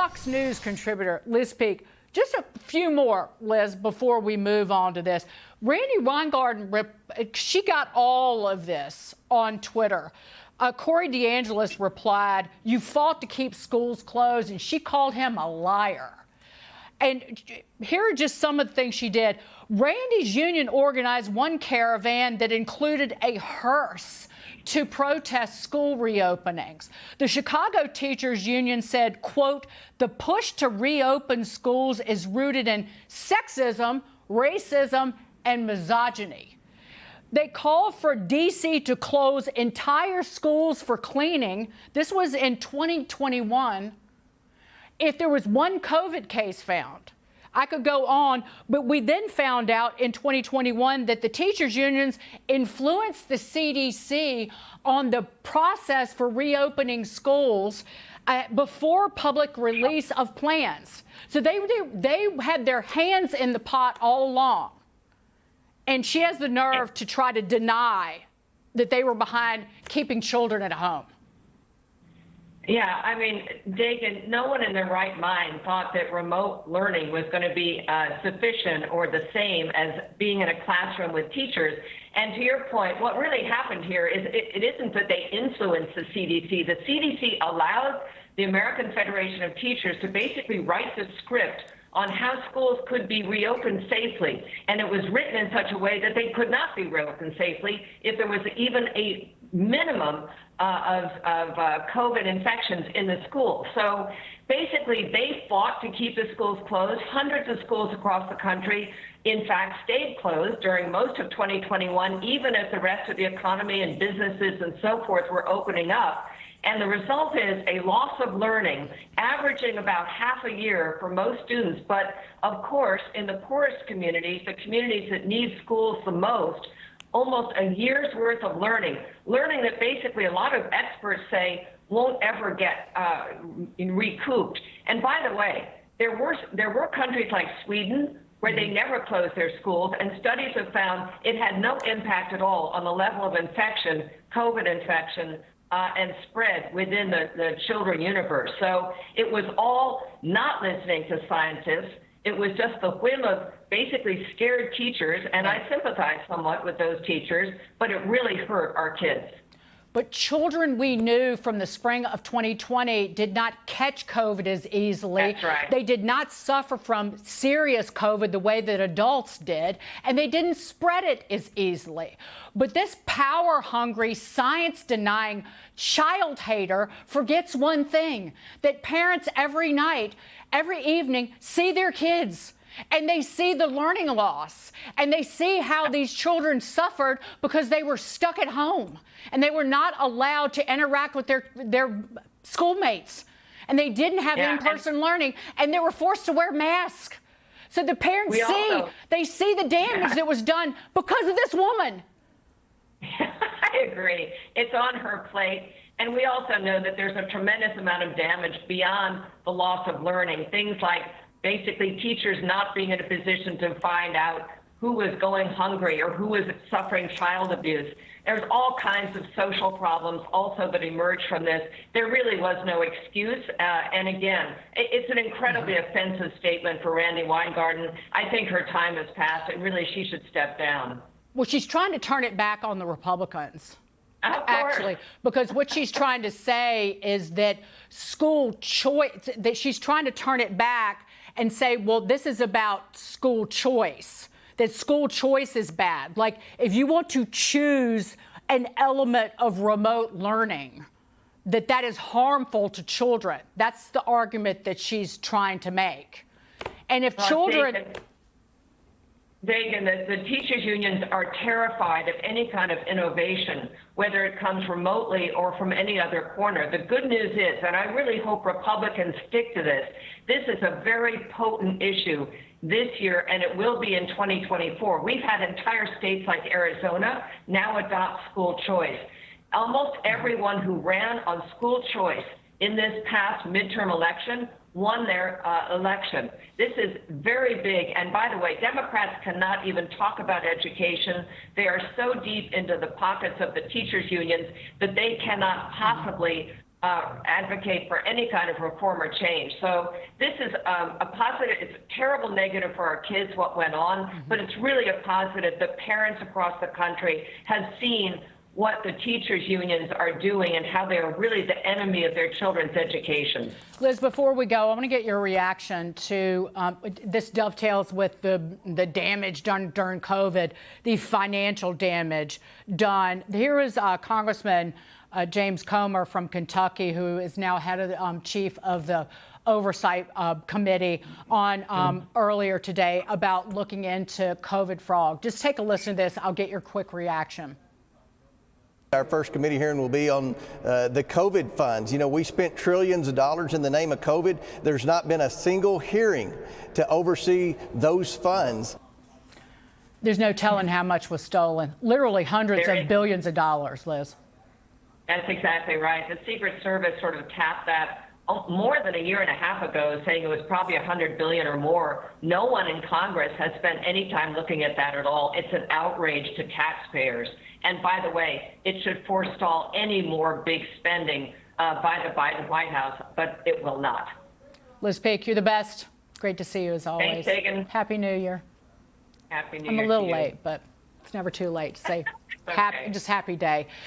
Fox News contributor Liz Peek. Just a few more, Liz, before we move on to this. Randi Weingarten, she got all of this on Twitter. Corey DeAngelis replied, "You fought to keep schools closed," and she called him a liar. And here are just some of the things she did. Randi's union organized one caravan that included a hearse to protest school reopenings. The Chicago Teachers Union said, quote, "The push to reopen schools is rooted in sexism, racism, and misogyny." They called for D.C. to close entire schools for cleaning. This was in 2021. If there was one COVID case found, I could go on, but we then found out in 2021 that the teachers' unions influenced the CDC on the process for reopening schools before public release of plans. So they had their hands in the pot all along. And she has the nerve to try to deny that they were behind keeping children at home. Yeah, I mean, Dagan, no one in their right mind thought that remote learning was going to be sufficient or the same as being in a classroom with teachers. And to your point, what really happened here is it isn't that they influenced the CDC. The CDC allowed the American Federation of Teachers to basically write the script on how schools could be reopened safely. And it was written in such a way that they could not be reopened safely if there was even a minimum of COVID infections in the school. So basically, they fought to keep the schools closed. Hundreds of schools across the country, in fact, stayed closed during most of 2021, even as the rest of the economy and businesses and so forth were opening up. And the result is a loss of learning, averaging about half a year for most students. But of course, in the poorest communities, the communities that need schools the most, almost a year's worth of learning that basically a lot of experts say won't ever get recouped. And by the way, there were countries like Sweden where they never closed their schools, and studies have found it had no impact at all on the level of infection, COVID infection, and spread within the children universe. So it was all not listening to scientists. It was just the whim of basically scared teachers, and I sympathize somewhat with those teachers, but it really hurt our kids. But children we knew from the spring of 2020 did not catch COVID as easily. That's right. They did not suffer from serious COVID the way that adults did, and they didn't spread it as easily. But this power-hungry, science-denying child hater forgets one thing, that parents every night, every evening, see their kids. And they see the learning loss, and they see how these children suffered because they were stuck at home and they were not allowed to interact with their schoolmates, and they didn't have in-person learning, and they were forced to wear masks. So the parents they see the damage that was done because of this woman. I agree. It's on her plate. And we also know that there's a tremendous amount of damage beyond the loss of learning. Things like basically teachers not being in a position to find out who was going hungry or who was suffering child abuse. There's all kinds of social problems also that emerged from this. There really was no excuse. And again, it's an incredibly offensive statement for Randi Weingarten. I think her time has passed, and really she should step down. Well, she's trying to turn it back on the Republicans. Actually, because what she's trying to say is that school choice, that she's trying to turn it back and say, well, this is about school choice, that school choice is bad. Like, if you want to choose an element of remote learning, that is harmful to children. That's the argument that she's trying to make. And if children... Dagan, the teachers' unions are terrified of any kind of innovation, whether it comes remotely or from any other corner. The good news is, and I really hope Republicans stick to this, this is a very potent issue this year, and it will be in 2024. We've had entire states like Arizona now adopt school choice. Almost everyone who ran on school choice in this past midterm election won their election. This is very big. And by the way, Democrats cannot even talk about education. They are so deep into the pockets of the teachers' unions that they cannot possibly advocate for any kind of reform or change. So this is a positive. It's a terrible negative for our kids, what went on, but it's really a positive. The parents across the country have seen what the teachers unions are doing and how they are really the enemy of their children's education. Liz, before we go, I want to get your reaction to this dovetails with the damage done during COVID, the financial damage done. Here is Congressman James Comer from Kentucky, who is now head of the chief of the Oversight Committee on earlier today about looking into COVID fraud. Just take a listen to this. I'll get your quick reaction. Our first committee hearing will be on the COVID funds. You know, we spent trillions of dollars in the name of COVID. There's not been a single hearing to oversee those funds. There's no telling how much was stolen. Literally hundreds of billions of dollars, Liz. That's exactly right. The Secret Service sort of tapped that more than a year and a half ago, saying it was probably $100 billion or more. No one in Congress has spent any time looking at that at all. It's an outrage to taxpayers. And by the way, it should forestall any more big spending by the Biden White House, but it will not. Liz Peek, you're the best. Great to see you as always. Thanks, Megan. Happy New Year. Happy New I'm Year. a little to you. late, but it's never too late to say Okay. happy day.